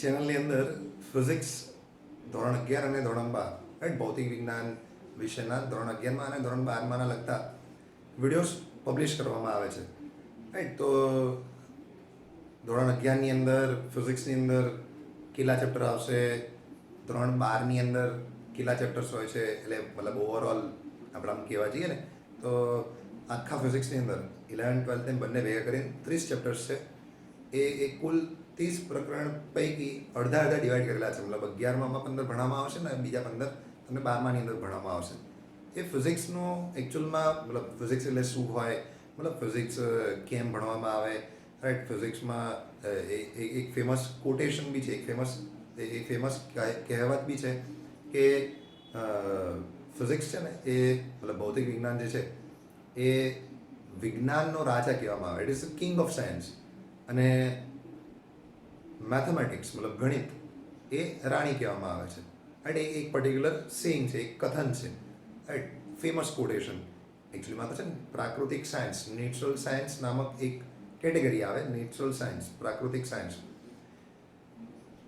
ચેનલની અંદર ફિઝિક્સ ધોરણ 11 અને ધોરણ 12 રાઈટ ભૌતિક વિજ્ઞાન વિષયના ધોરણ 11માં અને ધોરણ 12માં લગતા વિડીયોઝ પબ્લિશ કરવામાં આવે છે રાઈટ. તો ધોરણ 11ની અંદર ફિઝિક્સની અંદર કેટલા ચેપ્ટર આવશે, ધોરણ 12ની અંદર કેટલા ચેપ્ટર્સ હોય છે, એટલે મતલબ ઓવરઓલ આપણે આમ કહેવા જઈએ ને તો આખા ફિઝિક્સની અંદર 11, 12 બંને ભેગા કરીને 30 ચેપ્ટર્સ છે. એ કુલ 30 પ્રકરણ પૈકી અડધા ડિવાઈડ કરેલા છે. મતલબ 11માં 15 ભણવામાં આવશે ને બીજા 15 તમને 12માની અંદર ભણવામાં આવશે. એ ફિઝિક્સનું એકચ્યુઅલમાં મતલબ ફિઝિક્સ એટલે શું હોય, મતલબ ફિઝિક્સ કેમ ભણવામાં આવે રાઈટ. ફિઝિક્સમાં એક ફેમસ કોટેશન બી છે, એક ફેમસ કહેવત બી છે કે ફિઝિક્સ છે ને એ મતલબ ભૌતિક વિજ્ઞાન જે છે એ વિજ્ઞાનનો રાજા કહેવામાં આવે. It is the king of science. અને મેથેમેટિક્સ મતલબ ગણિત એ રાણી કહેવામાં આવે છે રાઈટ. એક પર્ટિક્યુલર સેઇંગ છે, એક કથન છે રાઈટ, ફેમસ કોટેશન. એકચ્યુઅલીમાં તો છે ને પ્રાકૃતિક સાયન્સ, નેચરલ સાયન્સ નામક એક કેટેગરી આવે. નેચરલ સાયન્સ, પ્રાકૃતિક સાયન્સ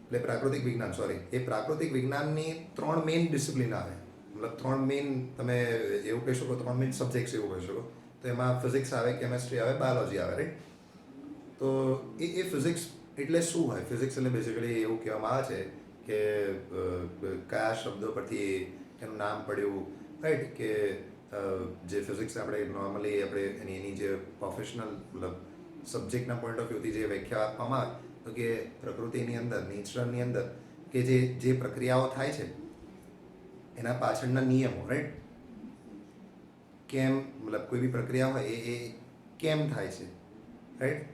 એટલે પ્રાકૃતિક વિજ્ઞાન, સોરી, એ પ્રાકૃતિક વિજ્ઞાનની 3 મેઇન ડિસિપ્લિન આવે. મતલબ 3 મેઇન, તમે એવું કહી શકો 3 મેઇન સબ્જેક્ટ્સ એવું કહી શકો. તો એમાં ફિઝિક્સ આવે, કેમેસ્ટ્રી આવે, બાયોલોજી આવે રાઈટ. તો એ ફિઝિક્સ એટલે શું હોય? ફિઝિક્સ એટલે બેઝિકલી એવું કહેવામાં આવે છે કે કયા શબ્દો પરથી એનું નામ પડ્યું રાઈટ. કે જે ફિઝિક્સ આપણે નોર્મલી આપણે એની જે પ્રોફેશનલ મતલબ સબ્જેક્ટના પોઈન્ટ ઓફ વ્યૂથી જે વ્યાખ્યા આપવામાં આવે તો કે પ્રકૃતિની અંદર, નેચરની અંદર કે જે પ્રક્રિયાઓ થાય છે એના પાછળના નિયમો રાઈટ. કેમ મતલબ કોઈ બી પ્રક્રિયા હોય એ કેમ થાય છે રાઈટ.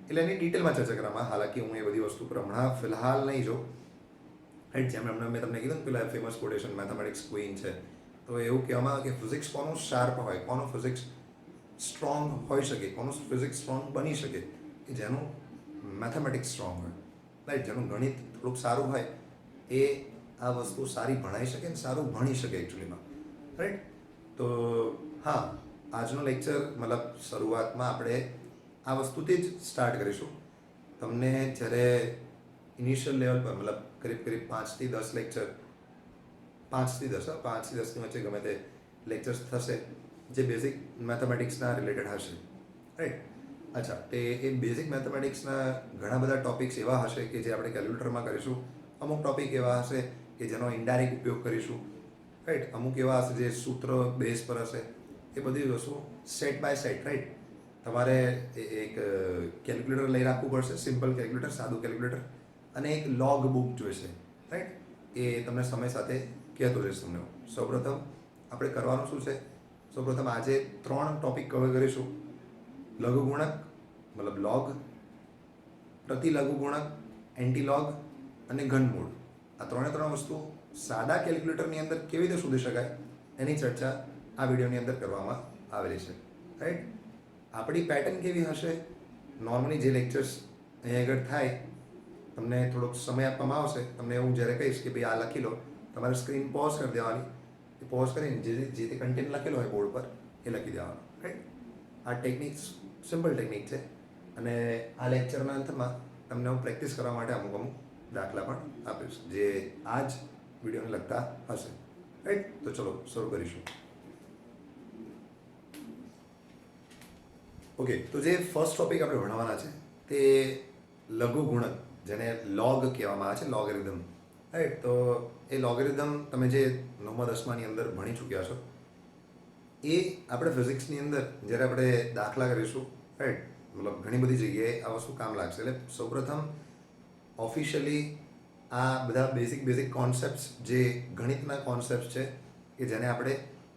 એટલે એની ડિટેલમાં ચર્ચા કરવામાં. હાલાકી હું એ બધી વસ્તુ પર હમણાં ફિલહાલ નહીં જો રાઈટ. જેમ હમણાં મેં તમને કીધું ને પેલા ફેમસ કોટેશન મેથેમેટિક્સ ક્વીન છે, તો એવું કહેવામાં આવે કે ફિઝિક્સ કોનું શાર્પ હોય, કોનું ફિઝિક્સ સ્ટ્રોંગ હોઈ શકે, કોનું ફિઝિક્સ સ્ટ્રોંગ બની શકે કે જેનું મેથેમેટિક્સ સ્ટ્રોંગ હોય રાઈટ. જેનું ગણિત થોડુંક સારું હોય એ આ વસ્તુ સારી ભણાઈ શકે ને સારું ભણી શકે એકચ્યુઅલીમાં રાઈટ. તો હા, આજનો લેક્ચર મતલબ શરૂઆતમાં આપણે આ વસ્તુથી જ સ્ટાર્ટ કરીશું. તમને જ્યારે ઇનિશિયલ લેવલ પર મતલબ કરીબ 5 થી 10 લેક્ચર, 5 થી 10 ની વચ્ચે ગમે તે લેક્ચર્સ થશે જે બેઝિક મેથેમેટિક્સના રિલેટેડ હશે રાઈટ. અચ્છા, એ બેઝિક મેથેમેટિક્સના ઘણા બધા ટોપિક્સ એવા હશે કે જે આપણે કેલ્ક્યુલેટરમાં કરીશું. અમુક ટોપિક એવા હશે કે જેનો ઇનડાયરેક્ટ ઉપયોગ કરીશું રાઈટ. અમુક એવા હશે જે સૂત્ર બેઝ પર હશે. એ બધી વસ્તુ સેટ બાય સેટ રાઈટ. તમારે એક કેલ્ક્યુલેટર લઈ રાખવું પડશે, સિમ્પલ કેલ્ક્યુલેટર, સાદું કેલ્ક્યુલેટર, અને એક લોગ બુક જોઈશે રાઈટ. એ તમને સમય સાથે કહેતો રહીશ તમને. સૌપ્રથમ આપણે કરવાનું શું છે, સૌપ્રથમ આજે 3 ટોપિક કવર કરીશું. લઘુગુણક મતલબ લોગ, પ્રતિલઘુગુણક, એન્ટીલોગ અને ઘનમૂળ. આ 3 વસ્તુ સાદા કેલ્ક્યુલેટરની અંદર કેવી રીતે શોધી શકાય એની ચર્ચા આ વિડીયોની અંદર કરવામાં આવેલી છે રાઈટ. આપણી પેટર્ન કેવી હશે, નોર્મલી જે લેક્ચર્સ અહીંયા આગળ થાય તમને થોડોક સમય આપવામાં આવશે. તમને હું જ્યારે કહીશ કે ભાઈ આ લખી લો, તમારે સ્ક્રીન પોઝ કરી દેવાની. એ પોઝ કરીને જે તે કન્ટેન્ટ લખેલો હોય બોર્ડ પર એ લખી દેવાનું રાઈટ. આ ટેકનિક સિમ્પલ ટેકનિક છે અને આ લેક્ચરના અંતમાં તમને હું પ્રેક્ટિસ કરવા માટે અમુક દાખલા પણ આપીશ જે આ જ વિડીયોને લગતા હશે રાઈટ. તો ચલો શરૂ કરીશું. ઓકે, તો જે ફર્સ્ટ ટોપિક આપણે ભણવાના છે તે લઘુગુણક, જેને લોગ કહેવામાં આવે છે, લોગેરિધમ રાઈટ. તો એ લોગેરિધમ તમે જે 9મા 10માની અંદર ભણી ચૂક્યા છો એ આપણે ફિઝિક્સની અંદર જ્યારે આપણે દાખલા કરીશું રાઈટ, મતલબ ઘણી બધી જગ્યાએ આ વસ્તુ કામ લાગશે. એટલે સૌપ્રથમ ઓફિશિયલી આ બધા બેઝિક કોન્સેપ્ટ્સ જે ગણિતના કોન્સેપ્ટ છે કે જેને આપણે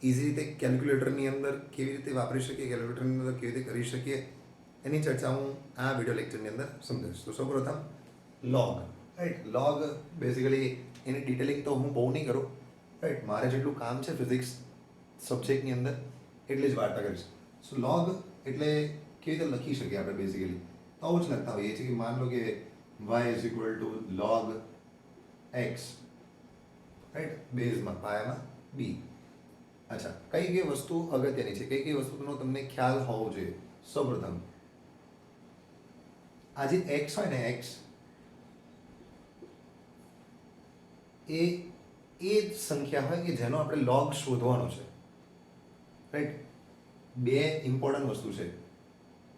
ઇઝી રીતે કેલ્ક્યુલેટરની અંદર કેવી રીતે વાપરી શકીએ, કેલ્ક્યુલેટરની અંદર કેવી રીતે કરી શકીએ એની ચર્ચા હું આ વિડીયો લેક્ચરની અંદર સમજાવીશ. તો સૌપ્રથમ લોગ રાઈટ. લોગ બેઝિકલી એની ડિટેલિંગ તો હું બહુ નહીં કરું રાઈટ. મારે જેટલું કામ છે ફિઝિક્સ સબ્જેક્ટની અંદર એટલી જ વાર્તા કરીશ. સો લોગ એટલે કેવી રીતે લખી શકીએ આપણે બેઝિકલી તો આવું જ લખતા હોઈએ છીએ કે માન લો કે y is equal to log x right, બેઝમાં પાયામાં b. અચ્છા, કઈ વસ્તુ અગત્યની છે, કઈ વસ્તુનો તમને ખ્યાલ હોવો જોઈએ. સૌપ્રથમ આ જે x હોય ને, x એ એ જ સંખ્યા હોય કે જેનો આપણે લોગ શોધવાનો છે, રાઈટ. બે ઇમ્પોર્ટન્ટ વસ્તુ છે,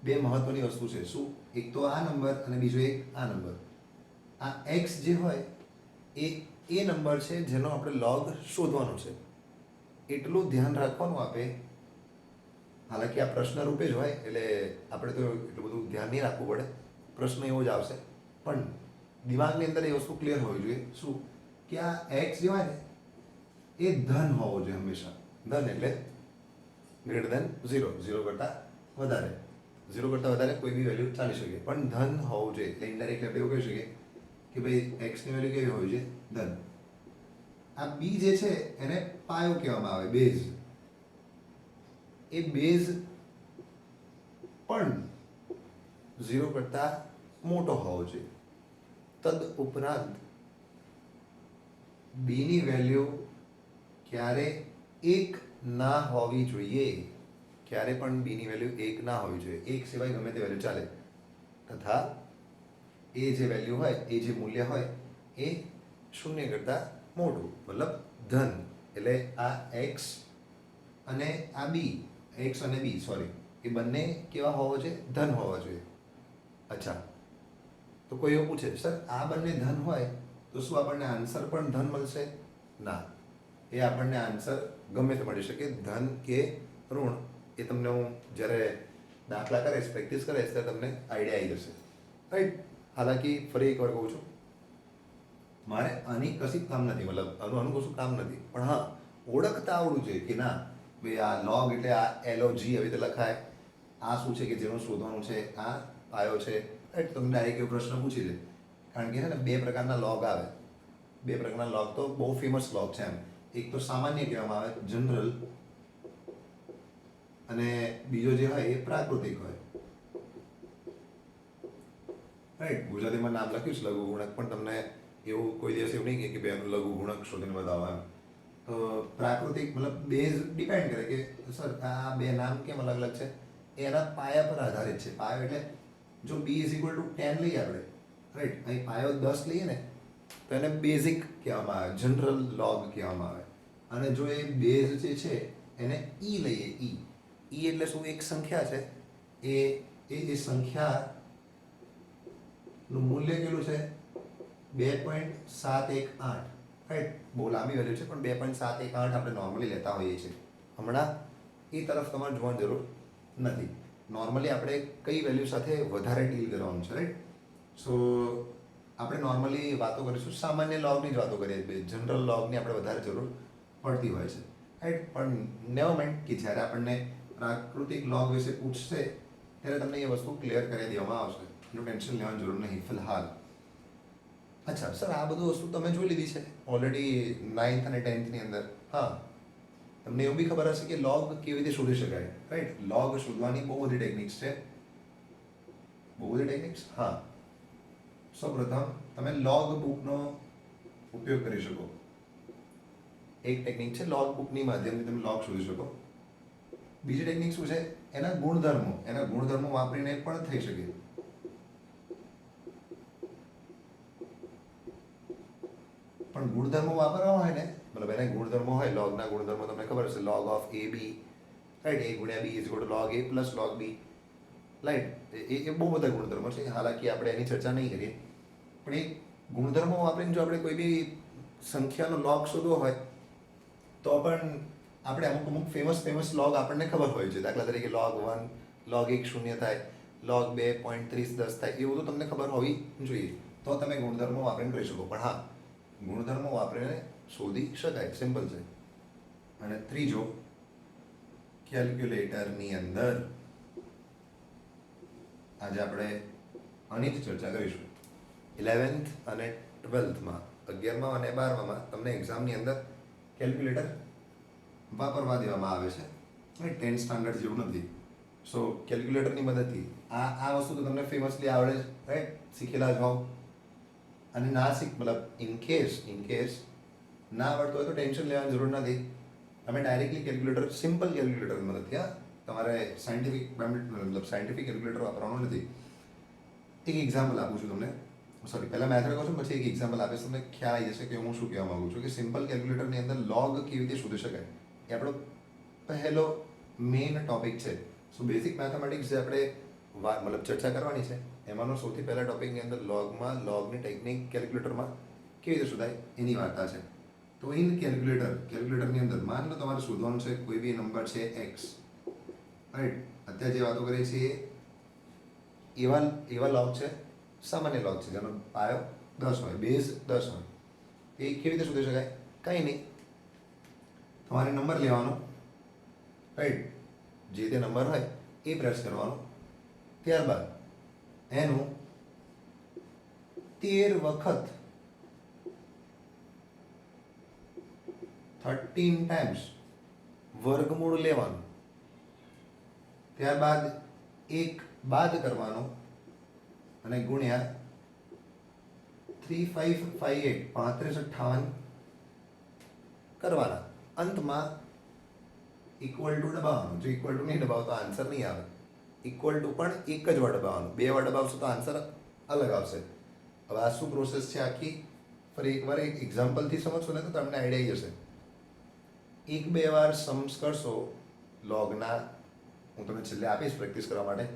બે મહત્વની વસ્તુ છે. શું? એક તો આ નંબર અને બીજો એક આ નંબર. આ એક્સ જે હોય એ નંબર છે જેનો આપણે લોગ શોધવાનો છે. એટલું ધ્યાન રાખવાનું આપે. હાલાકી આ પ્રશ્ન રૂપે જ હોય એટલે આપણે તો એટલું બધું ધ્યાન નહીં રાખવું પડે, પ્રશ્ન એવો જ આવશે. પણ દિમાગની અંદર એ વસ્તુ ક્લિયર હોવી જોઈએ. શું? કે આ એક્સ જે હોય ને એ ધન હોવો જોઈએ હંમેશા. ધન એટલે ગ્રેટર દેન 0, 0 કરતાં વધારે. 0 કરતાં વધારે કોઈ બી વેલ્યુ ચાલી શકે, પણ ધન હોવું જોઈએ. એટલે ઇનડાયરેક્ટલી આપણે એવું કહી શકીએ કે ભાઈ એક્સની વેલ્યુ કેવી હોવી જોઈએ? ધન. આ બી જે છે એને પાયો કહેવામાં આવે, બેઝ. એ બેઝ પણ 0 કરતાં મોટો હોવો જોઈએ. તદ ઉપરાંત બીની વેલ્યુ ક્યારે એક ના હોવી જોઈએ. ક્યારે પણ બીની વેલ્યુ એક ના હોવી જોઈએ. એક સિવાય ગમે તે વેલ્યુ ચાલે. તથા એ જે વેલ્યુ હોય, એ જે મૂલ્ય હોય એ 0 કરતાં મોટું, મતલબ ધન. એટલે આ એક્સ અને આ બી, એક્સ અને બી સોરી, એ બંને કેવા હોવા જોઈએ? ધન હોવા જોઈએ. અચ્છા, તો કોઈ એવું પૂછે સર આ બંને ધન હોય તો શું આપણને આન્સર પણ ધન મળશે? ના, એ આપણને આન્સર ગમે તે મળી શકે, ધન કે ઋણ. એ તમને હું જ્યારે દાખલા કરીશ, પ્રેક્ટિસ કરીશ ત્યારે તમને આઈડિયા આવી જશે, રાઈટ. હાલાકી ફરી એકવાર કહું છું, મારે આની કશી કામ નથી, મતલબ આનું કશું કામ નથી, પણ હા ઓળખતા આવડવું જોઈએ કે ના ભાઈ આ લોગ એટલે આ LOG આવી રીતે લખાય. આ શું છે કે જેનું શોધવાનું છે? આ પાયો છે, રાઈટ. તમને ડાયરેક્ટ એવો પ્રશ્ન પૂછી લે. કારણ કે છે ને બે પ્રકારના લોગ આવે. બે પ્રકારના લોગ તો બહુ ફેમસ લોગ છે એમ. એક તો સામાન્ય કહેવામાં આવે, જનરલ, અને બીજો જે હોય એ પ્રાકૃતિક હોય, રાઈટ. ગુજરાતીમાં નામ લખ્યું છે લઘુગુણક, પણ તમને એવું કોઈ દિવસ એવું નહીં કે બે લઘુગુણક શોધીને બતાવો એમ. તો પ્રાકૃતિક મતલબ બેઝ ડિપેન્ડ કરે કે સર આ બે નામ કેમ અલગ અલગ છે, એના પાયા પર આધારિત છે. પાયો એટલે જો b = 10 લઈએ આપણે, રાઈટ, અહીં પાયો 10 લઈએ ને તો એને બેઝિક કહેવામાં આવે, જનરલ લોગ કહેવામાં આવે. અને જો એ બેઝ જે છે એને e લઈએ, e એટલે શું? એક સંખ્યા છે. એ સંખ્યા નું મૂલ્ય કેટલું છે? 2.718, રાઈટ. બહુ લાંબી વેલ્યુ છે પણ 2.718 આપણે નોર્મલી લેતા હોઈએ છીએ. હમણાં એ તરફ તમારે જોવાની જરૂર નથી. નોર્મલી આપણે કઈ વેલ્યુ સાથે વધારે ડીલ કરવાનું છે, રાઈટ. સો આપણે નોર્મલી વાતો કરીશું સામાન્ય લોગની જ વાતો કરીએ છીએ. જનરલ લોગની આપણે વધારે જરૂર પડતી હોય છે, રાઈટ. પણ નેવર માઇન્ડ કે જ્યારે આપણને પ્રાકૃતિક લોગ વિશે પૂછશે ત્યારે તમને એ વસ્તુ ક્લિયર કરી દેવામાં આવશે. એનું ટેન્શન લેવાની જરૂર નહીં ફિલહાલ. અચ્છા સર, આ બધું વસ્તુ તમે જોઈ લીધી છે ઓલરેડી 9th અને 10th ની અંદર. હા, તમને એવું બી ખબર હશે કે લોગ કેવી રીતે શોધી શકાય, રાઈટ. લોગ શોધવાની બહુ બધી ટેકનિક્સ છે. બહુ બધી ટેકનિક્સ. હા, સૌપ્રથમ તમે લોગ બુકનો ઉપયોગ કરી શકો. એક ટેકનિક છે લોગ બુકની માધ્યમથી તમે લોગ શોધી શકો. બીજી ટેકનિક શું છે? એના ગુણધર્મો વાપરીને પણ થઈ શકે. પણ ગુણધર્મો વાપરવા હોય ને, મતલબ એના ગુણધર્મો હોય, લોગના ગુણધર્મો તમને ખબર હશે, log of AB, right. A ગુણ્યા B = log A plus log B, right. એ બહુ બધા ગુણધર્મો છે. હાલાકી આપણે એની ચર્ચા નહીં કરીએ. પણ એ ગુણધર્મો વાપરીને જો આપણે કોઈ બી સંખ્યાનો લોગ શોધવો હોય તો પણ આપણે અમુક ફેમસ લોગ આપણને ખબર હોય છે. દાખલા તરીકે log 1, log 1 0 થાય, log 2 0.3010 થાય, એ બધું તમને ખબર હોવી જોઈએ. તો તમે ગુણધર્મો વાપરીને કરી શકો. પણ હા, ગુણધર્મો વાપરીને શોધી શકાય, સિમ્પલ છે. અને ત્રીજો, કેલ્ક્યુલેટરની અંદર આજે આપણે આની જ ચર્ચા કરીશું. 11th અને 12thમાં, 11મા અને 12મામાં તમને એક્ઝામની અંદર કેલ્ક્યુલેટર વાપરવા દેવામાં આવે છે, રાઈટ. 10th સ્ટાન્ડર્ડ જેવું નથી. સો કેલ્ક્યુલેટરની મદદથી આ વસ્તુ તો તમને ફેમસલી આવડે જ, રાઈટ, શીખેલા જ હોવ. અને ના મતલબ ઇન કેસ ના આવડતું હોય તો ટેન્શન લેવાની જરૂર નથી. તમે ડાયરેક્ટલી કેલ્ક્યુલેટર, સિમ્પલ કેલ્ક્યુલેટર મદદથી, હા, તમારે સાયન્ટિફિક કેલ્ક્યુલેટર વાપરવાનું નથી. એક એક્ઝામ્પલ આપું છું તમને. સોરી પહેલાં મેથડ કહું છું પછી એક એક્ઝામ્પલ આપીશ, તમને ખ્યાલ આવી જશે કે હું શું કહેવા માગું છું કે સિમ્પલ કેલ્ક્યુલેટરની અંદર લોગ કેવી રીતે શોધી શકાય એ આપણો પહેલો મેઇન ટોપિક છે. સો બેઝિક મેથેમેટિક્સ જે આપણે મતલબ ચર્ચા કરવાની છે એમાંનો સૌથી પહેલા ટોપિકની અંદર લોગની ટેકનિક કેલ્ક્યુલેટરમાં કેવી રીતે શોધાય એની વાર્તા છે. તો ઇન કેલ્ક્યુલેટરની અંદર માન લો તમારે શોધવાનું છે કોઈ બી નંબર છે એક્સ, રાઈટ. અત્યારે જે વાતો કરીએ છીએ એવા લોગ છે, સામાન્ય લોગ છે જેનો પાયો 10 હોય, બેઝ 10 હોય. એ કેવી રીતે શોધી શકાય? કંઈ નહીં, તમારે નંબર લેવાનો, રાઈટ. જે તે નંબર હોય એ પ્રેસ કરવાનો, ત્યારબાદ એનું 13 વખત 13 ટાઈમ્સ વર્ગમૂળ લેવાનું, ત્યારબાદ એક બાદ કરવાનો અને ગુણ્યા 3558 કરવાના. અંતમાં ઇક્વલ ટુ દબાવવાનું. જો ઇક્વલ ટુ નહીં દબાવો તો આન્સર નહીં આવે. ઇક્વલ ટુ પણ એક જ વાર દબાવવાનું, 2 વાર દબાવશો તો આન્સર અલગ આવશે. હવે આ શું પ્રોસેસ છે આખી, ફરી એકવાર એક એક્ઝામ્પલથી સમજશો ને તો તમને આઈડિયા આવી જશે. 1-2 વાર सम्स કરશો લોગના, હું તમને છેલ્લે આપીશ પ્રેક્ટિસ કરવા માટે,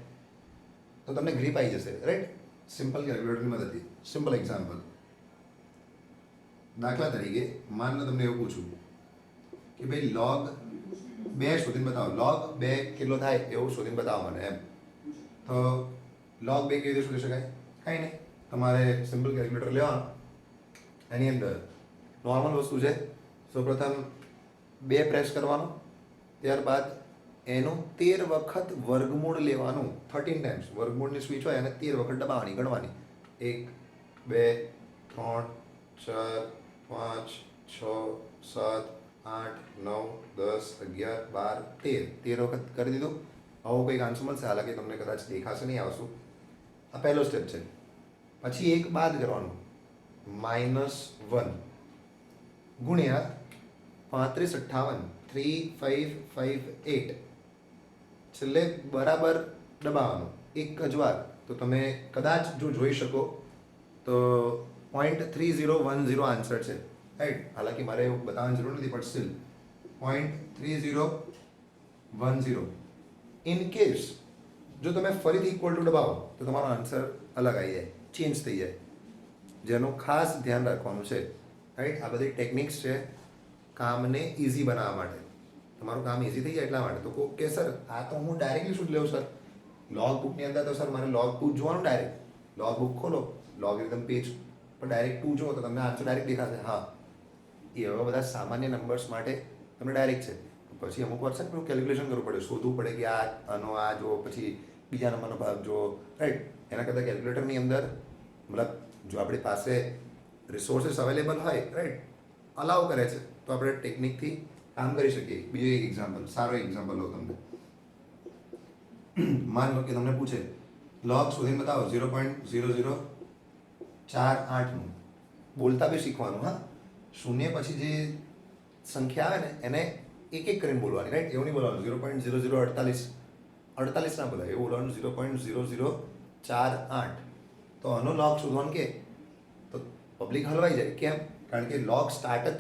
તો તમને ગ્રીપ આવી જશે, રાઈટ. સિમ્પલ કેલ્ક્યુલેટરની મદદથી. સિમ્પલ એક્ઝામ્પલ, દાખલા તરીકે માન લો તમને એવું પૂછું કે ભાઈ log 2 શોધીને બતાવો, log 2 કેટલો થાય એવું શોધીને બતાવો મને એમ. તો log 2 કેવી રીતે શોધી શકાય? કાંઈ નહીં, તમારે સિમ્પલ કેલ્ક્યુલેટર લેવાનું, એની અંદર નોર્મલ વસ્તુ છે. સૌપ્રથમ 2 પ્રેસ કરવાનું, ત્યારબાદ એનું 13 વખત વર્ગમૂળ લેવાનું, 13 ટાઈમ્સ વર્ગમૂળની સ્વિચ હોય અને 13 વખત દબાવવાની, ગણવાની. 1 2 3 4 5 6 7 8 9 10 11 12 13 વખત કરી દીધું. આવું કંઈક આન્સર મળશે, હાલાકી તમને કદાચ દેખાશે નહીં આવશું. આ પહેલો સ્ટેપ છે. પછી એક બાદ કરવાનું, -1 ગુણ્યા 3558 3558 છેલ્લે બરાબર દબાવવાનું એક જ વાર. તો તમે કદાચ જો જોઈ શકો તો 0.3010 આન્સર છે, રાઈટ. હાલાકી મારે એવું બતાવવાની જરૂર નથી, પણ સ્ટીલ 0.3010. ઇન કેસ જો તમે ફરીથી ઇક્વલ ટુ દબાવો તો તમારો આન્સર અલગ આવી જાય, ચેન્જ થઈ જાય, જેનું ખાસ ધ્યાન રાખવાનું છે, રાઈટ. આ બધી ટેકનિક્સ છે કામને ઇઝી બનાવવા માટે, તમારું કામ ઇઝી થઈ જાય એટલા માટે. તો કે સર આ તો હું ડાયરેક્ટલી શું લેવું સર, લોગ બુકની અંદર તો સર મારે લોગ 2 જોવાનું, ડાયરેક્ટ લોગ બુક ખોલો, લોગરિધમ પેજ પર ડાયરેક્ટ 2 જુઓ તો તમને આન્સર ડાયરેક્ટ દેખાશે. હા, એ એવા બધા સામાન્ય નંબર્સ માટે તમને ડાયરેક્ટ છે. પછી અમુક વાર છે ને કેલ્ક્યુલેશન કરવું પડે, શોધવું પડે કે આનો આ જો, પછી બીજા નંબરનો ભાગ જો, રાઈટ. એના કરતાં કેલ્ક્યુલેટરની અંદર મતલબ જો આપણી પાસે રિસોર્સિસ અવેલેબલ હોય, રાઈટ, અલાઉ કરે છે તો આપણે ટેકનિકથી કામ કરી શકીએ. બીજો એક એક્ઝામ્પલ, સારો એક્ઝામ્પલ લો તમને. માન લો કે તમને પૂછે લોગ શોધીને બતાવો 0.0048નું. બોલતા બી શીખવાનું, હા. શૂન્ય પછી જે સંખ્યા આવે ને એને એક એક કરીને બોલવાની, રાઈટ. એવું નહીં બોલવાનું 0.0048 ના બોલાય, એવું બોલવાનું 0.0048. તો આનો લોગ શોધવાનું કે તો પબ્લિક હલવાઈ જાય. કેમ? કારણ કે લોગ સ્ટાર્ટ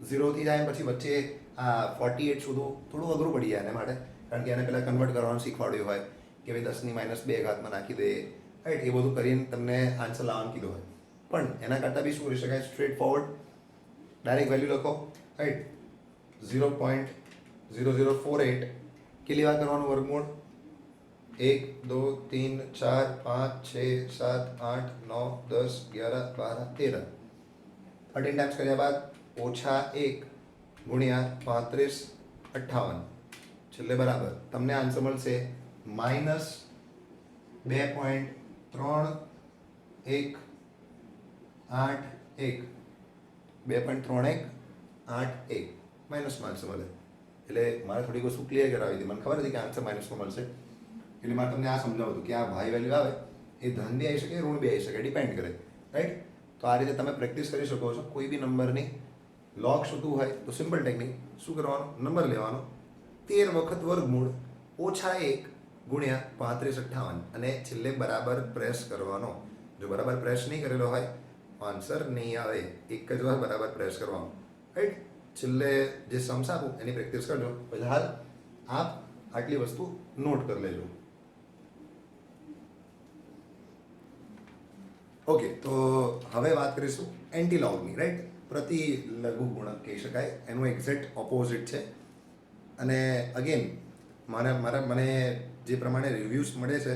જ 0થી થાય, પછી વચ્ચે આ 48 શોધવું થોડું અઘરું પડી જાય એના માટે, કારણ કે એને પહેલાં કન્વર્ટ કરવાનું શીખવાડ્યું હોય કે ભાઈ 10 - 2 ઘાતમાં નાખી દે, રાઈટ. એ બધું કરીને તમને આન્સર લાવવાનું કીધું હોય. પણ એના કરતાં બી શું કરી શકાય, સ્ટ્રેટ ફોરવર્ડ ડાયરેક્ટ વેલ્યુ લખો, રાઈટ. 0.0048 કેટલી વાર કરવાનું વર્ગમૂળ? 1 2 3 4 5 6 7 8 9 10 11 12 13 ટાઈમ્સ કર્યા બાદ -1 ગુણ્યા 3558 છેલ્લે બરાબર તમને આન્સર મળશે -2.3181 2.3181 માઇનસમાં આન્સર મળે. એટલે મારે થોડીક વસ્તુ ક્લિયર કરાવી હતી, મને ખબર હતી કે આન્સર માઇનસમાં મળશે, એટલે મારે તમને આ સમજાવું હતું કે આ ભાઈ વેલ્યુ આવે એ ધન બી આવી શકે, ઋણ બી આવી શકે, ડિપેન્ડ કરે, રાઈટ. તો આ રીતે તમે પ્રેક્ટિસ કરી શકો છો. કોઈ બી નંબરની લોગ શોધવું હોય તો સિમ્પલ ટેકનિક શું કરવાનું, નંબર લેવાનો, 13 વખત વર્ગમૂળ -1 ગુણ્યા 3558 અને છેલ્લે બરાબર પ્રેસ કરવાનો. જો બરાબર પ્રેસ નહીં કરેલો હોય આન્સર નહીં આવે. એક જ વાર બરાબર પ્રેસ કરવાનું, રાઈટ. છેલ્લે જે સમ્સ આપું એની પ્રેક્ટિસ કરજો. ફિલહાલ આપ આટલી વસ્તુ નોટ કરી લેજો. ઓકે, તો હવે વાત કરીશું એન્ટીલોગની, રાઈટ. પ્રતિલઘુ ગુણક કહી શકાય, એનું એક્ઝેક્ટ ઓપોઝિટ છે. અને અગેન મને જે પ્રમાણે રિવ્યૂઝ મળે છે,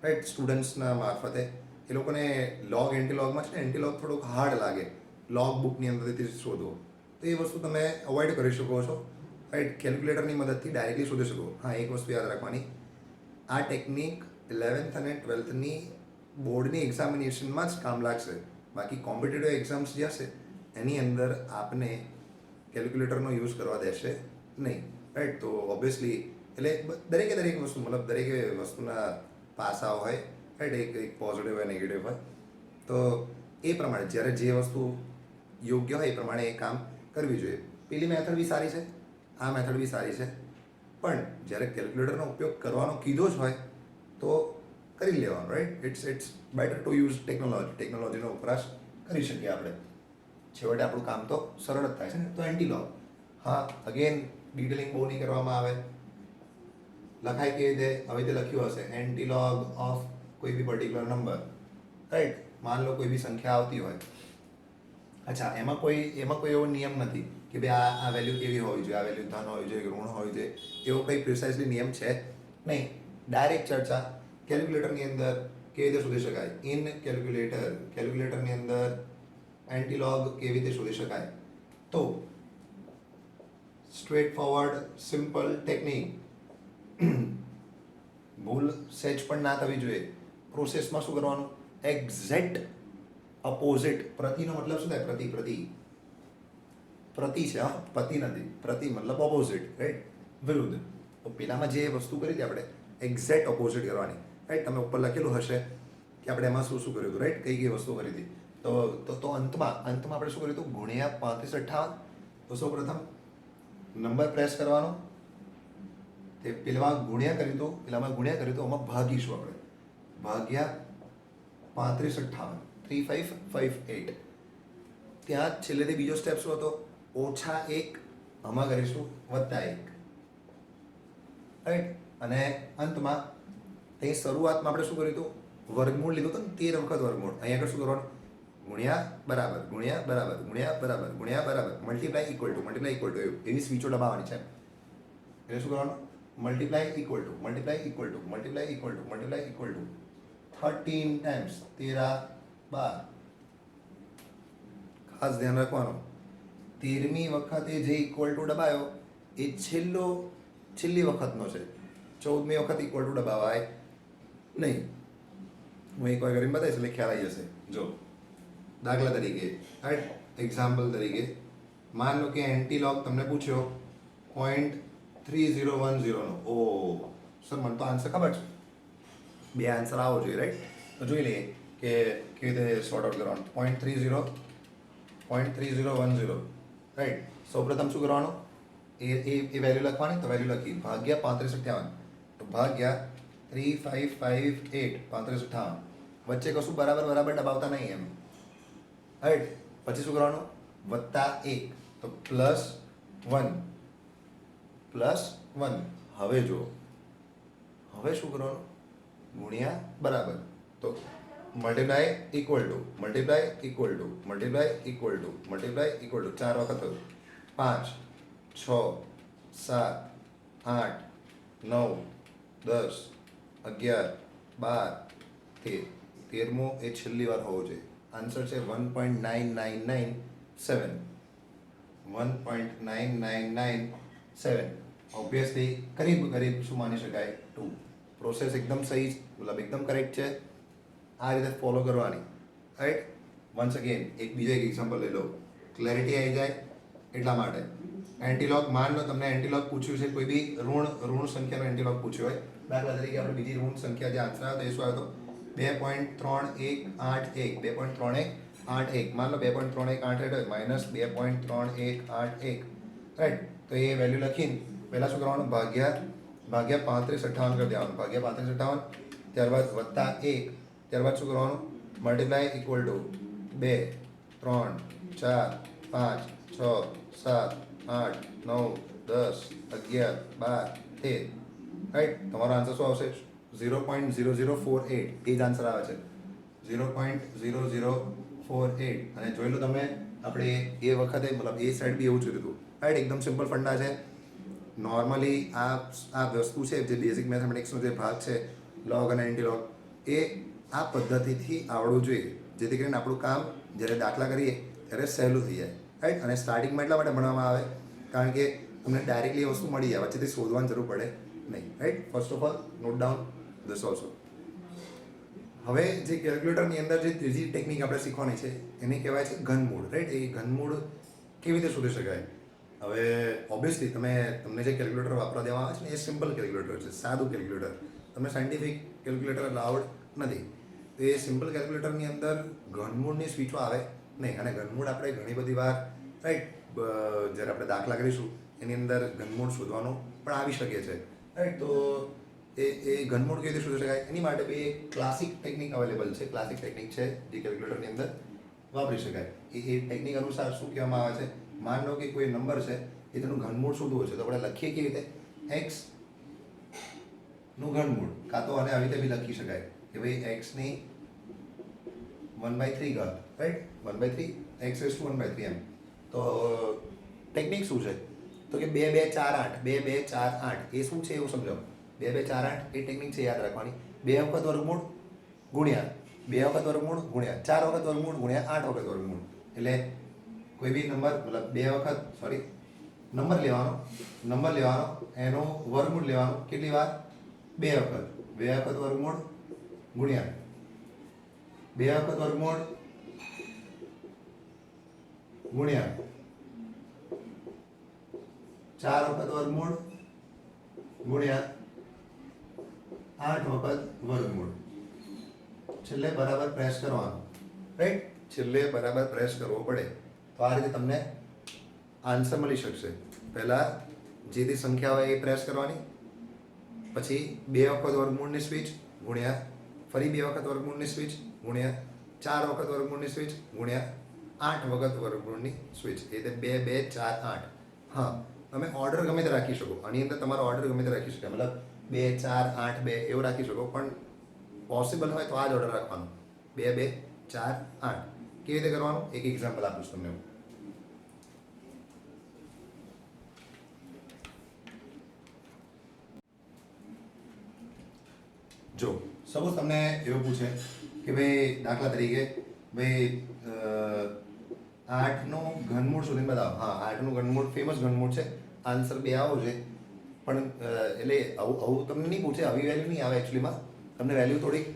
રાઈટ, સ્ટુડન્ટ્સના મારફતે, એ લોકોને લોગ એન્ટીલોગમાં છે ને એન્ટીલોગ થોડુંક હાર્ડ લાગે. લોગ બુકની અંદરથી શોધો તો એ વસ્તુ તમે અવોઇડ કરી શકો છો, રાઈટ. કેલ્ક્યુલેટરની મદદથી ડાયરેક્ટલી શોધી શકો. હા, એક વસ્તુ યાદ રાખવાની, આ ટેકનિક 11th અને 12thની બોર્ડની એક્ઝામિનેશનમાં જ કામ લાગશે. બાકી કોમ્પિટેટિવ એક્ઝામ્સ જે હશે એની અંદર આપને કેલ્ક્યુલેટરનો યુઝ કરવા દેશે નહીં, રાઈટ. તો ઓબ્વિયસલી એટલે દરેક વસ્તુ, મતલબ દરેક વસ્તુના પાસાઓ હોય, રાઈટ. એક પોઝિટિવ હોય, નેગેટિવ હોય. તો એ પ્રમાણે જ્યારે જે વસ્તુ યોગ્ય હોય એ પ્રમાણે એ કામ કરવી જોઈએ. પેલી મેથડ બી સારી છે, આ મેથડ બી સારી છે, પણ જ્યારે કેલ્ક્યુલેટરનો ઉપયોગ કરવાનો કીધો જ હોય તો કરી લેવાનું, right. It's better to use ટેકનોલોજીનો વપરાશ કરી શકીએ આપણે. છેવટે આપણું કામ તો સરળ જ થાય છે ને. તો એન્ટીલોગ, હા, અગેન ડિટેલિંગ બહુ નહીં કરવામાં આવે. લખાય કેવી રીતે? હવે તે લખ્યું હશે એન્ટીલોગ ઓફ કોઈ બી પર્ટિક્યુલર નંબર, રાઈટ. માન લો કોઈ બી સંખ્યા આવતી હોય. અચ્છા, એમાં કોઈ એવો નિયમ નથી કે ભાઈ આ વેલ્યુ કેવી હોવી જોઈએ, આ વેલ્યુ ધન હોવી જોઈએ, ઋણ હોવી જોઈએ, એવો કંઈ પ્રિસાઇઝલી નિયમ છે નહીં. ડાયરેક્ટ ચર્ચા કેલ્ક્યુલેટરની અંદર કેવી રીતે શોધી શકાય. ઇન કેલ્ક્યુલેટરની અંદર એન્ટીલોગ કેવી રીતે શોધી શકાય. તો સ્ટ્રેટ ફોરવર્ડ સિમ્પલ ટેકનિક, ભૂલ સહેજ પણ ના થવી જોઈએ. પ્રોસેસમાં શું કરવાનું? Exact opposite. પ્રતિનો મતલબ શું થાય? પ્રતિ છે, હા, પતિ નથી. પ્રતિ મતલબ ઓપોઝિટ, રાઈટ, વિરુદ્ધ. તો પેલામાં જે વસ્તુ કરી હતી આપણે એક્ઝેક્ટ ઓપોઝિટ કરવાની, રાઈટ. તમે ઉપર લખેલું હશે કે આપણે એમાં શું કર્યું હતું, રાઈટ, કઈ વસ્તુ કરી હતી. તો અંતમાં આપણે શું કર્યું હતું? ગુણ્યા 3558. તો સૌ પ્રથમ નંબર પ્રેસ કરવાનો, તે પેલામાં ગુણ્યા કર્યું હતું, આમાં ભાગીશું આપણે. ભાગ્યા 3558, 3558. ત્યાં છેલ્લેથી બીજો સ્ટેપ શું હતો? -1. આમાં કરીશું +1, રાઈટ. અને અંતમાં તે શરૂઆતમાં આપણે શું કર્યું હતું? વર્ગમૂળ લીધું હતું ને, 13 વખત વર્ગમૂળ. અહીંયા આગળ શું કરવાનું? ગુણ્યા બરાબર, મલ્ટીપ્લાય ઇક્વલ ટુ એવી સ્વીચો દબાવવાની છે. એટલે શું કરવાનું? Multiply equal to 13 times 13 12. ખાસ ધ્યાન રાખવાનું, 13મી વખતે જે ઇક્વલ ટુ દબાયો એ છેલ્લી વખતનો છે. 14મી વખત ઇક્વલ ટુ દબાવાય નહીં. હું એક વાર કરીને બતાવીશ એટલે ખ્યાલ આવી જશે. જો દાખલા તરીકે, રાઈટ, એક્ઝામ્પલ તરીકે માન લો કે એન્ટીલોગ તમને પૂછ્યો 0.3010 નો. ઓ સર, મને તો આન્સર ખબર છે. 2 આન્સર આવો જોઈએ, રાઈટ. તો જોઈ લઈએ કે કેવી રીતે સોર્ટ આઉટ કરવાનું. 0.3010, રાઈટ. સૌપ્રથમ શું કરવાનું? એ વેલ્યુ લખવાની. તો વેલ્યુ લખી ભાગ્યા 3558. તો ભાગ્યા 3558, 3558. વચ્ચે કશું બરાબર દબાવતા નહીં એમ, રાઈટ. પછી શું કરવાનું? +1. તો +1. હવે જો હવે શું કરવાનું? ગુણ્યા બરાબર. તો મલ્ટીપ્લાય ઇક્વલ ટુ 4 વખત થયું. 5 6 7 8 9 10 11 12 13મો એ છેલ્લી વાર હોવો જોઈએ. આન્સર છે 1.9997. 1.9997. ઓબ્વિયસલી કરીબ શું માની શકાય? 2. પ્રોસેસ એકદમ સહી, મતલબ એકદમ કરેક્ટ છે. આ રીતે ફોલો કરવાની, રાઈટ. વન્સ અગેન એક એક્ઝામ્પલ લઈ લો, ક્લેરિટી આવી જાય એટલા માટે. એન્ટીલોગ, માન લો તમને એન્ટીલોગ પૂછ્યું છે, કોઈ બી ઋણ સંખ્યાનો એન્ટીલોગ પૂછ્યો હોય. દાખલા તરીકે આપણે બીજી ઋણ સંખ્યા જે આન્સર આવ્યો એ શું આવ્યો હતો? 2.3181. 2.3181. માન લો 2.3181 હોય માઇનસ 2.3181, રાઈટ. તો એ વેલ્યુ લખીને પહેલાં શું કરવાનું? ભાગ્યા 3558 કરી દેવાનું. ભાગ્યા 3558, ત્યારબાદ +1, ત્યારબાદ શું કરવાનું? Multiply equal to 2 3 4 5 6 7 8 9 10 11 12 13 right. તમારો આન્સર શું આવશે? 0.0048. એ જ આન્સર આવે છે 0.0048. અને જોઈ લો તમે, આપણે એ વખતે મતલબ એ સાઈડ બી એવું જોયું હતું રાઈટ. એકદમ સિમ્પલ ફંડા છે. નોર્મલી આ વસ્તુ છે જે બેઝિક મેથેમેટિક્સનો જે ભાગ છે, લોગ અને એન્ટીલોગ, એ આ પદ્ધતિથી આવડવું જોઈએ, જેથી કરીને આપણું કામ જ્યારે દાખલા કરીએ ત્યારે સહેલું થઈ જાય રાઈટ. અને સ્ટાર્ટિંગમાં એટલા માટે ભણવામાં આવે કારણ કે તમને ડાયરેક્ટલી એ વસ્તુ મળી જાય, વચ્ચેથી શોધવાની જરૂર પડે નહીં right. First of all note down this also. હવે જે કેલ્ક્યુલેટરની અંદર જે ત્રીજી ટેકનિક આપણે શીખવાની છે એને કહેવાય છે ઘનમૂળ રાઈટ. એ ઘનમૂળ કેવી રીતે શોધી શકાય? હવે ઓબ્વિયસલી તમને જે કેલ્ક્યુલેટર વાપરવા દેવામાં આવે છે ને એ સિમ્પલ કેલ્ક્યુલેટર છે, સાદું કેલ્ક્યુલેટર. તમને સાયન્ટિફિક કેલ્ક્યુલેટર અલાઉડ નથી. તો એ સિમ્પલ કેલ્ક્યુલેટરની અંદર ઘનમૂળની સ્વીચો આવે નહીં. અને ઘનમૂળ આપણે ઘણી બધી વાર રાઈટ જ્યારે આપણે દાખલા કરીશું એની અંદર ઘનમૂળ શોધવાનું પણ આવી શકે છે રાઈટ. તો એ ઘનમૂળ કેવી રીતે શોધી શકાય એની માટે બી એક ક્લાસિક ટેકનિક અવેલેબલ છે. ક્લાસિક ટેકનિક છે જે કેલ્ક્યુલેટરની અંદર વાપરી શકાય. એ ટેકનિક અનુસાર શું કહેવામાં આવે છે? માન લો કે કોઈ નંબર છે, એ તેનું ઘનમૂળ શોધવું છે, તો આપણે લખીએ કેવી રીતે? એક્સ નું ઘનમૂળ. કાં તો આને આવી રીતે બી લખી શકાય કે ભાઈ એક્સની 1/3 ઘાત રાઈટ. 1/3 x રેઝ ટુ 1/3 એમ. તો ટેકનિક શું છે? તો કે 2 2 4 8 2 2 4 8 એ શું છે એવું સમજો. 2 2 4 8 એ ટેકનિક છે યાદ રાખવાની. 2 વખત વર્ગમૂળ ગુણ્યા 2 વખત વર્ગમૂળ ગુણ્યા 4 વખત વર્ગમૂળ ગુણ્યા 8 વખત વર્ગમૂળ. એટલે કોઈ બી નંબર મતલબ 2 વખત નંબર લેવાનો એનો વર્ગમૂળ લેવાનો. કેટલી વાર? 2 વખત. 2 વખત વર્ગમૂળ ગુણ્યા 2 વખત વર્ગમૂળ ગુણ્યા 4 વખત વર્ગમૂળ ગુણ્યા 8 વખત વર્ગમૂળ. છેલ્લે બરાબર પ્રેસ કરવાનું રાઈટ. છેલ્લે બરાબર પ્રેસ કરવો પડે તો આ રીતે તમને આન્સર મળી શકશે. પહેલાં જે તે સંખ્યા હોય એ પ્રેસ કરવાની, પછી 2 વખત વર્ગમૂળની સ્વિચ ગુણ્યા ફરી 2 વખત વર્ગમૂળની સ્વિચ ગુણ્યા 4 વખત વર્ગમૂળની સ્વિચ ગુણ્યા 8 વખત વર્ગમૂળની સ્વિચ. એ રીતે 2 2 4 8. હા, તમે ઓર્ડર ગમે તે રાખી શકો. આની અંદર તમારો ઓર્ડર ગમે તે રાખી શકાય. મતલબ 2 4 8 2 એવું રાખી શકો, પણ પોસિબલ હોય તો આ જ ઓર્ડર રાખવાનો. 2 2 4 8. કેવી રીતે કરવાનું એક એક્ઝામ્પલ આપું છું તમને હું. જો સપોઝ તમને એવું પૂછે કે ભાઈ દાખલા તરીકે ભાઈ 8 નું ઘનમૂળ શોધીને બતાવો. હા, 8 નું ઘનમૂળ ફેમસ ઘનમૂળ છે. આન્સર 2 આવો છે. પણ એટલે આવું તમને નહીં પૂછે, આવી વેલ્યુ નહીં આવે એકચ્યુઅલીમાં. તમને વેલ્યુ થોડીક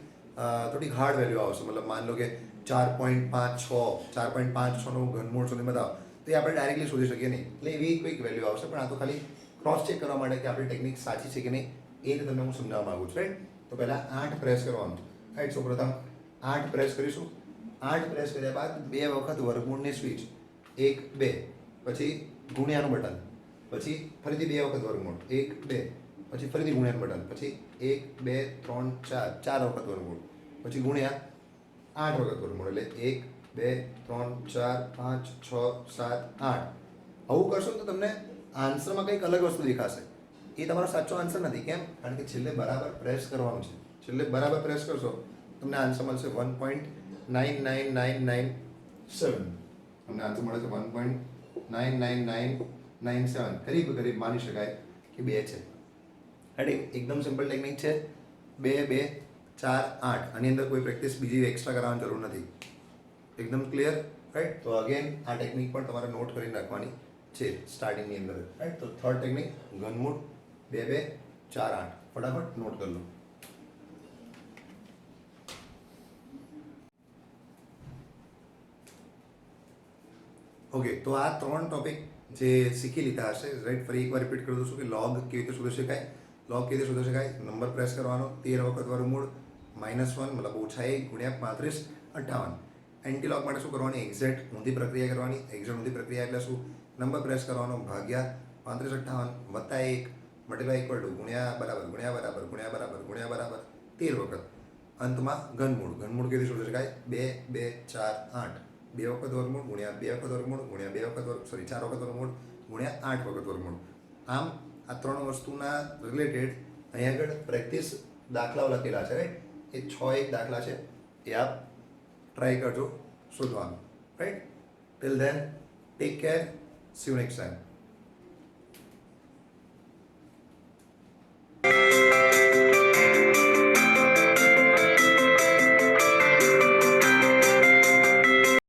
હાર્ડ વેલ્યુ આવશે. મતલબ માન લો કે 4.56 નું ઘનમૂળ શોધીને બતાવો, તો એ આપણે ડાયરેક્ટલી શોધી શકીએ નહીં. એટલે એવી કોઈક વેલ્યુ આવશે. પણ આ તો ખાલી ક્રોસ ચેક કરવા માટે કે આપણી ટેકનિક સાચી છે કે નહીં એ રીતે તમને હું સમજાવવા માગું છું રાઈટ. તો પહેલાં 8 પ્રેસ કરવાનું રાઈટ. સૌ પ્રથમ 8 પ્રેસ કરીશું. 8 પ્રેસ કર્યા બાદ 2 વખત વર્ગમૂળની સ્વિચ 1 2, પછી ગુણ્યાનું બટન, પછી ફરીથી 2 વખત વર્ગમૂળ 1 2, પછી ફરીથી ગુણ્યાનું બટન, પછી 1 2 3 4 4 વખત વર્ગમૂળ, પછી ગુણ્યા 8 વખત વર્ગમૂળ. એટલે 1 2 3 4 5 6 7 8. આવું કરશો તો તમને આન્સરમાં કંઈક અલગ વસ્તુ દેખાશે. એ તમારો સાચો આન્સર નથી. કેમ? કારણ કે છેલ્લે બરાબર પ્રેસ કરવાનું છે. છેલ્લે બરાબર પ્રેસ કરશો તમને આન્સર મળશે 1.99997. તમને આન્સર મળે છે 1.99997. કરીબ માની શકાય કે 2 છે. એકદમ સિમ્પલ ટેકનિક છે. 2 2 4 8. આની અંદર કોઈ પ્રેક્ટિસ બીજી એક્સ્ટ્રા કરવાની જરૂર નથી. એકદમ ક્લિયર રાઈટ. તો અગેન આ ટેકનિક પણ તમારે નોટ કરીને રાખવાની છે સ્ટાર્ટિંગની અંદર રાઈટ. તો થર્ડ ટેકનિક ઘનમૂળ 2 2 4 8. ફટાફટ નોટ કરી લો. ઓકે, તો આ 3 ટોપિક જે શીખી લીધા હશે રાઈટ. ફરી એકવાર રિપીટ કરી દઉં છું કે લોગ કેવી રીતે શોધી શકાય. લોગ કેવી રીતે શોધી શકાય? નંબર પ્રેસ કરવાનો, 13 વખત વર્ગમૂળ -1 મતલબ -1 ગુણ્યા 35 58. એન્ટીલોગ માટે શું કરવાની? એક્ઝેક્ટ ઊંધી પ્રક્રિયા કરવાની. એક્ઝેક્ટ ઊંધી પ્રક્રિયા એટલે શું? નંબર પ્રેસ કરવાનો ભાગ્યા 35 58 વત્તા 1 મલ્ટીપ્લાય ઇક્વલ ટુ ગુણ્યા બરાબર 13 વખત. અંતમાં ઘનમૂળ કેવી શોધી શકાય? 2 2 4 8 2 વખત વર્ગમૂળ ગુણ્યા 2 વખત વર્ગમૂળ ગુણ્યા 2 વખત વર્ગ 4 વખત વર્ગમૂળ ગુણ્યા 8 વખત વર્ગમૂળ. આમ આ ત્રણ વસ્તુના રિલેટેડ અહીંયા આગળ પ્રેક્ટિસ દાખલાઓ લખેલા છે, રાઈટ? એ 6 દાખલા છે, એ આપ ટ્રાય કરજો શોધવાનું, right? Till then take care, C you next time.